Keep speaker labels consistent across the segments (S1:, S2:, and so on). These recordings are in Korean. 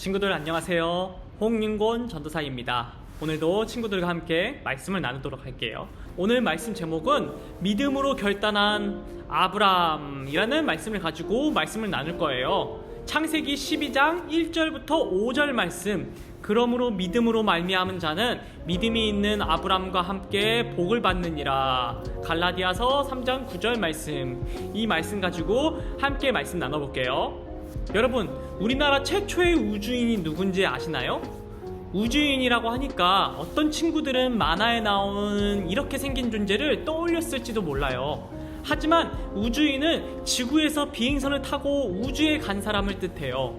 S1: 친구들 안녕하세요. 홍윤곤 전도사입니다. 오늘도 친구들과 함께 말씀을 나누도록 할게요. 오늘 말씀 제목은 믿음으로 결단한 아브람이라는 말씀을 가지고 말씀을 나눌 거예요. 창세기 12장 1절부터 5절 말씀, 그러므로 믿음으로 말미암은 자는 믿음이 있는 아브람과 함께 복을 받느니라. 갈라디아서 3장 9절 말씀, 이 말씀 가지고 함께 말씀 나눠볼게요. 여러분, 우리나라 최초의 우주인이 누군지 아시나요? 우주인이라고 하니까 어떤 친구들은 만화에 나오는 이렇게 생긴 존재를 떠올렸을지도 몰라요. 하지만 우주인은 지구에서 비행선을 타고 우주에 간 사람을 뜻해요.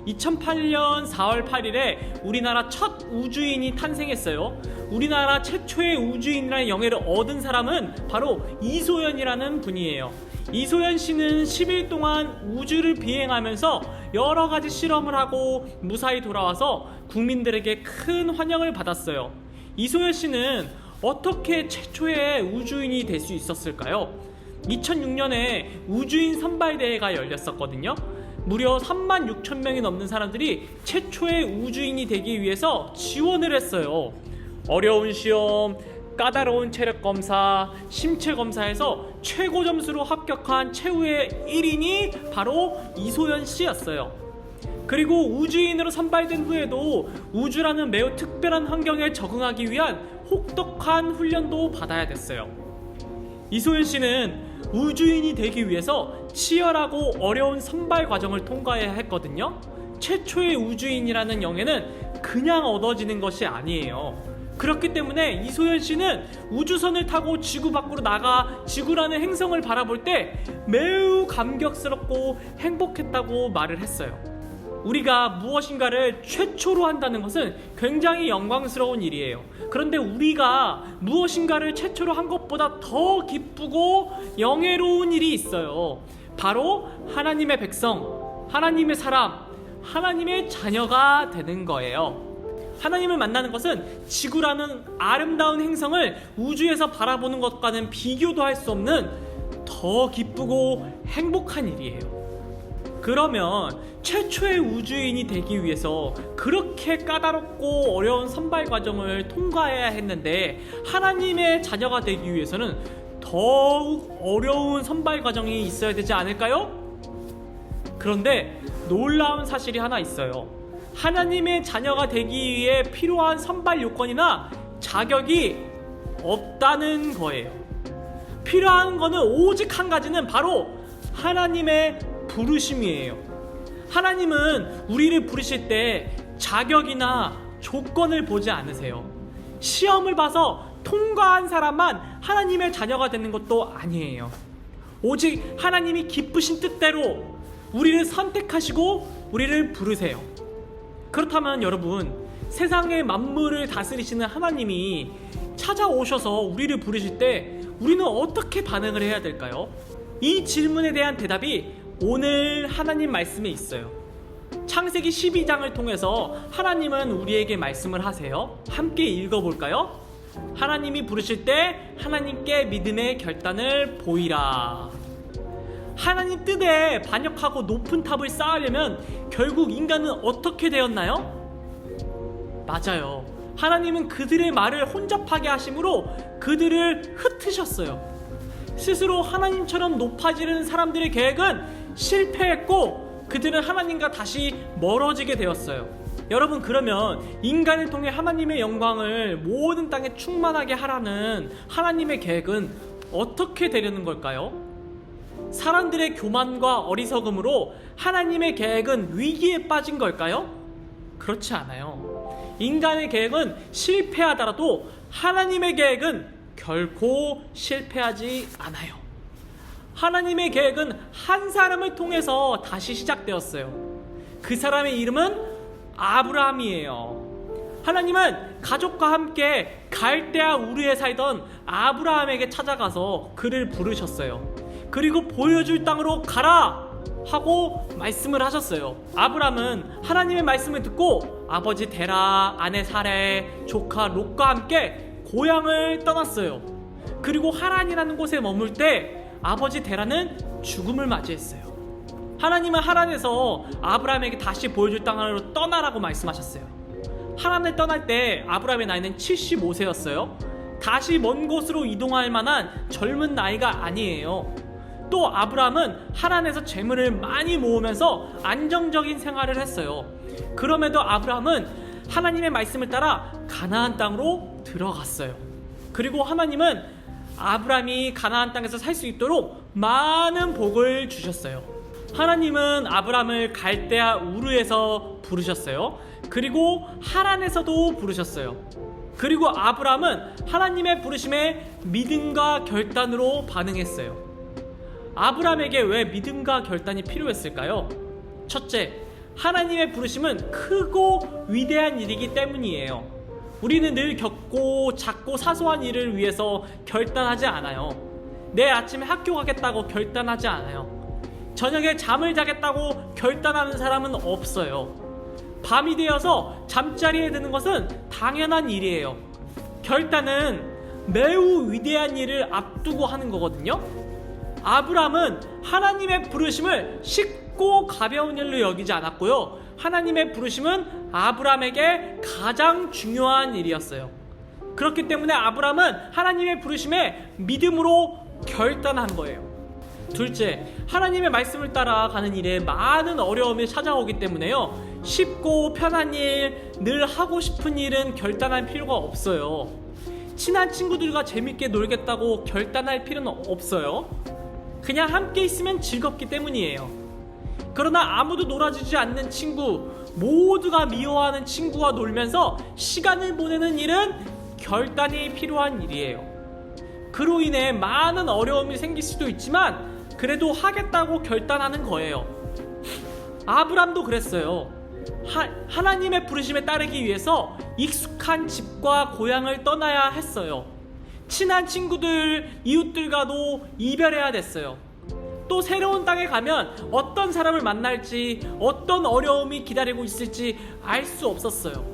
S1: 2008년 4월 8일에 우리나라 첫 우주인이 탄생했어요. 우리나라 최초의 우주인이라는 영예를 얻은 사람은 바로 이소연이라는 분이에요. 이소연 씨는 10일 동안 우주를 비행하면서 여러 가지 실험을 하고 무사히 돌아와서 국민들에게 큰 환영을 받았어요. 이소연 씨는 어떻게 최초의 우주인이 될 수 있었을까요? 2006년에 우주인 선발대회가 열렸었거든요. 무려 36,000명이 넘는 사람들이 최초의 우주인이 되기 위해서 지원을 했어요. 어려운 시험, 까다로운 체력 검사, 심체 검사에서 최고 점수로 합격한 최후의 1인이 바로 이소연 씨였어요. 그리고 우주인으로 선발된 후에도 우주라는 매우 특별한 환경에 적응하기 위한 혹독한 훈련도 받아야 됐어요. 이소연 씨는 우주인이 되기 위해서 치열하고 어려운 선발 과정을 통과해야 했거든요. 최초의 우주인이라는 영예는 그냥 얻어지는 것이 아니에요. 그렇기 때문에 이소연 씨는 우주선을 타고 지구 밖으로 나가 지구라는 행성을 바라볼 때 매우 감격스럽고 행복했다고 말을 했어요. 우리가 무엇인가를 최초로 한다는 것은 굉장히 영광스러운 일이에요. 그런데 우리가 무엇인가를 최초로 한 것보다 더 기쁘고 영예로운 일이 있어요. 바로 하나님의 백성, 하나님의 사람, 하나님의 자녀가 되는 거예요. 하나님을 만나는 것은 지구라는 아름다운 행성을 우주에서 바라보는 것과는 비교도 할 수 없는 더 기쁘고 행복한 일이에요. 그러면 최초의 우주인이 되기 위해서 그렇게 까다롭고 어려운 선발 과정을 통과해야 했는데 하나님의 자녀가 되기 위해서는 더욱 어려운 선발 과정이 있어야 되지 않을까요? 그런데 놀라운 사실이 하나 있어요. 하나님의 자녀가 되기 위해 필요한 선발 요건이나 자격이 없다는 거예요. 필요한 거는 오직 한 가지는 바로 하나님의 부르심이에요. 하나님은 우리를 부르실 때 자격이나 조건을 보지 않으세요. 시험을 봐서 통과한 사람만 하나님의 자녀가 되는 것도 아니에요. 오직 하나님이 기쁘신 뜻대로 우리를 선택하시고 우리를 부르세요. 그렇다면 여러분, 세상의 만물을 다스리시는 하나님이 찾아오셔서 우리를 부르실 때 우리는 어떻게 반응을 해야 될까요? 이 질문에 대한 대답이 오늘 하나님 말씀에 있어요. 창세기 12장을 통해서 하나님은 우리에게 말씀을 하세요. 함께 읽어볼까요? 하나님이 부르실 때 하나님께 믿음의 결단을 보이라. 하나님 뜻에 반역하고 높은 탑을 쌓으려면 결국 인간은 어떻게 되었나요? 맞아요. 하나님은 그들의 말을 혼잡하게 하심으로 그들을 흩으셨어요. 스스로 하나님처럼 높아지는 사람들의 계획은 실패했고 그들은 하나님과 다시 멀어지게 되었어요. 여러분, 그러면 인간을 통해 하나님의 영광을 모든 땅에 충만하게 하라는 하나님의 계획은 어떻게 되려는 걸까요? 사람들의 교만과 어리석음으로 하나님의 계획은 위기에 빠진 걸까요? 그렇지 않아요. 인간의 계획은 실패하더라도 하나님의 계획은 결코 실패하지 않아요. 하나님의 계획은 한 사람을 통해서 다시 시작되었어요. 그 사람의 이름은 아브라함이에요. 하나님은 가족과 함께 갈대아 우르에 살던 아브라함에게 찾아가서 그를 부르셨어요. 그리고 보여줄 땅으로 가라 하고 말씀을 하셨어요. 아브라함은 하나님의 말씀을 듣고 아버지 데라, 아내 사레, 조카 롯과 함께 고향을 떠났어요. 그리고 하란이라는 곳에 머물 때 아버지 데라는 죽음을 맞이했어요. 하나님은 하란에서 아브라함에게 다시 보여줄 땅으로 떠나라고 말씀하셨어요. 하란을 떠날 때 아브라함의 나이는 75세였어요. 다시 먼 곳으로 이동할 만한 젊은 나이가 아니에요. 또 아브라함은 하란에서 재물을 많이 모으면서 안정적인 생활을 했어요. 그럼에도 아브라함은 하나님의 말씀을 따라 가나안 땅으로 들어갔어요. 그리고 하나님은 아브라함이 가나안 땅에서 살 수 있도록 많은 복을 주셨어요. 하나님은 아브라함을 갈대아 우르에서 부르셨어요. 그리고 하란에서도 부르셨어요. 그리고 아브라함은 하나님의 부르심에 믿음과 결단으로 반응했어요. 아브라함에게 왜 믿음과 결단이 필요했을까요? 첫째, 하나님의 부르심은 크고 위대한 일이기 때문이에요. 우리는 늘 작고 사소한 일을 위해서 결단하지 않아요. 내일 아침에 학교 가겠다고 결단하지 않아요. 저녁에 잠을 자겠다고 결단하는 사람은 없어요. 밤이 되어서 잠자리에 드는 것은 당연한 일이에요. 결단은 매우 위대한 일을 앞두고 하는 거거든요. 아브라함은 하나님의 부르심을 쉽고 가벼운 일로 여기지 않았고요. 하나님의 부르심은 아브라함에게 가장 중요한 일이었어요. 그렇기 때문에 아브라함은 하나님의 부르심에 믿음으로 결단한 거예요. 둘째, 하나님의 말씀을 따라가는 일에 많은 어려움이 찾아오기 때문에요. 쉽고 편한 일, 늘 하고 싶은 일은 결단할 필요가 없어요. 친한 친구들과 재밌게 놀겠다고 결단할 필요는 없어요. 그냥 함께 있으면 즐겁기 때문이에요. 그러나 아무도 놀아주지 않는 친구, 모두가 미워하는 친구와 놀면서 시간을 보내는 일은 결단이 필요한 일이에요. 그로 인해 많은 어려움이 생길 수도 있지만 그래도 하겠다고 결단하는 거예요. 아브람도 그랬어요. 하나님의 부르심에 따르기 위해서 익숙한 집과 고향을 떠나야 했어요. 친한 친구들, 이웃들과도 이별해야 됐어요. 또 새로운 땅에 가면 어떤 사람을 만날지, 어떤 어려움이 기다리고 있을지 알 수 없었어요.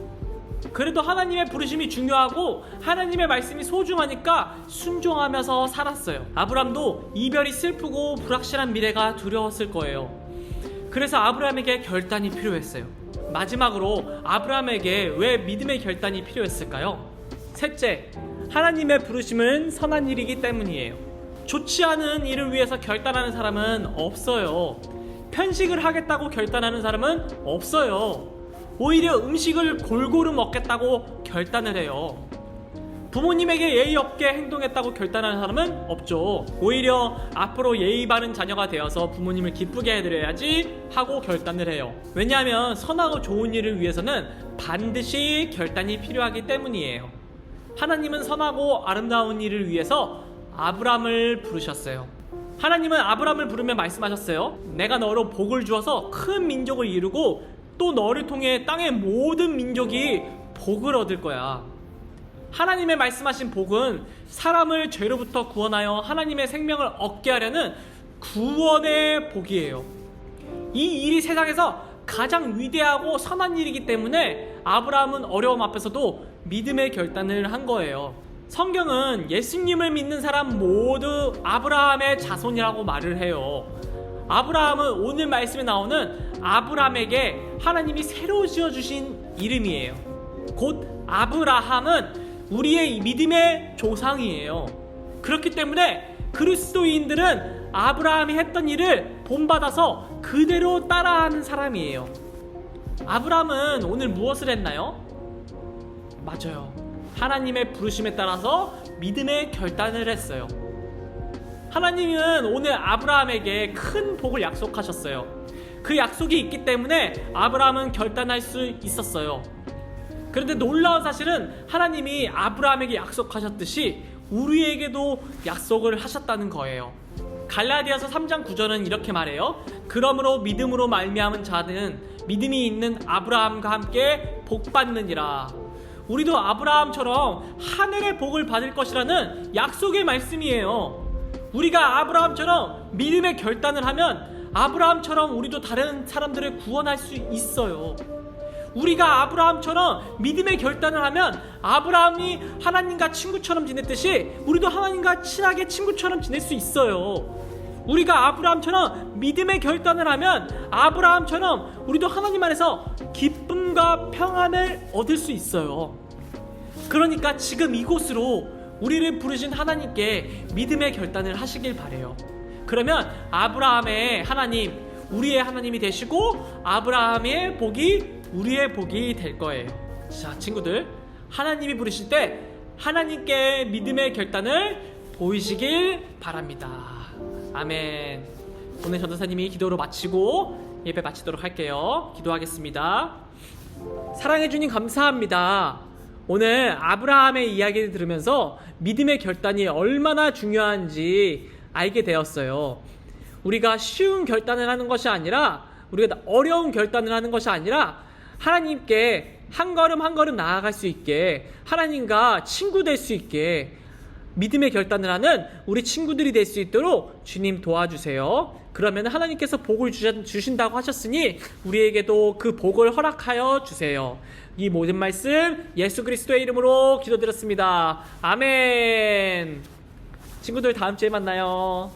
S1: 그래도 하나님의 부르심이 중요하고 하나님의 말씀이 소중하니까 순종하면서 살았어요. 아브람도 이별이 슬프고 불확실한 미래가 두려웠을 거예요. 그래서 아브람에게 결단이 필요했어요. 마지막으로 아브람에게 왜 믿음의 결단이 필요했을까요? 셋째, 하나님의 부르심은 선한 일이기 때문이에요. 좋지 않은 일을 위해서 결단하는 사람은 없어요. 편식을 하겠다고 결단하는 사람은 없어요. 오히려 음식을 골고루 먹겠다고 결단을 해요. 부모님에게 예의 없게 행동했다고 결단하는 사람은 없죠. 오히려 앞으로 예의 바른 자녀가 되어서 부모님을 기쁘게 해드려야지 하고 결단을 해요. 왜냐하면 선하고 좋은 일을 위해서는 반드시 결단이 필요하기 때문이에요. 하나님은 선하고 아름다운 일을 위해서 아브람을 부르셨어요. 하나님은 아브람을 부르며 말씀하셨어요. 내가 너로 복을 주어서 큰 민족을 이루고 또 너를 통해 땅의 모든 민족이 복을 얻을 거야. 하나님의 말씀하신 복은 사람을 죄로부터 구원하여 하나님의 생명을 얻게 하려는 구원의 복이에요. 이 일이 세상에서 가장 위대하고 선한 일이기 때문에 아브라함은 어려움 앞에서도 믿음의 결단을 한 거예요. 성경은 예수님을 믿는 사람 모두 아브라함의 자손이라고 말을 해요. 아브라함은 오늘 말씀에 나오는 아브람에게 하나님이 새로 지어주신 이름이에요. 곧 아브라함은 우리의 믿음의 조상이에요. 그렇기 때문에 그리스도인들은 아브라함이 했던 일을 본받아서 그대로 따라하는 사람이에요. 아브라함은 오늘 무엇을 했나요? 맞아요. 하나님의 부르심에 따라서 믿음의 결단을 했어요. 하나님은 오늘 아브라함에게 큰 복을 약속하셨어요. 그 약속이 있기 때문에 아브라함은 결단할 수 있었어요. 그런데 놀라운 사실은 하나님이 아브라함에게 약속하셨듯이 우리에게도 약속을 하셨다는 거예요. 갈라디아서 3장 9절은 이렇게 말해요. 그러므로 믿음으로 말미암은 자는 믿음이 있는 아브라함과 함께 복 받느니라. 우리도 아브라함처럼 하늘의 복을 받을 것이라는 약속의 말씀이에요. 우리가 아브라함처럼 믿음의 결단을 하면 아브라함처럼 우리도 다른 사람들을 구원할 수 있어요. 우리가 아브라함처럼 믿음의 결단을 하면 아브라함이 하나님과 친구처럼 지냈듯이 우리도 하나님과 친하게 친구처럼 지낼 수 있어요. 우리가 아브라함처럼 믿음의 결단을 하면 아브라함처럼 우리도 하나님 안에서 기쁨과 평안을 얻을 수 있어요. 그러니까 지금 이곳으로 우리를 부르신 하나님께 믿음의 결단을 하시길 바래요. 그러면 아브라함의 하나님, 우리의 하나님이 되시고 아브라함의 복이 우리의 복이 될 거예요. 자, 친구들, 하나님이 부르실 때 하나님께 믿음의 결단을 보이시길 바랍니다. 아멘. 오늘 전도사님이 기도로 마치고 예배 마치도록 할게요. 기도하겠습니다. 사랑해 주님 감사합니다. 오늘 아브라함의 이야기를 들으면서 믿음의 결단이 얼마나 중요한지 알게 되었어요. 우리가 쉬운 결단을 하는 것이 아니라, 우리가 어려운 결단을 하는 것이 아니라 하나님께 한 걸음 한 걸음 나아갈 수 있게, 하나님과 친구 될 수 있게 믿음의 결단을 하는 우리 친구들이 될 수 있도록 주님 도와주세요. 그러면 하나님께서 복을 주신다고 하셨으니 우리에게도 그 복을 허락하여 주세요. 이 모든 말씀 예수 그리스도의 이름으로 기도드렸습니다. 아멘. 친구들, 다음 주에 만나요.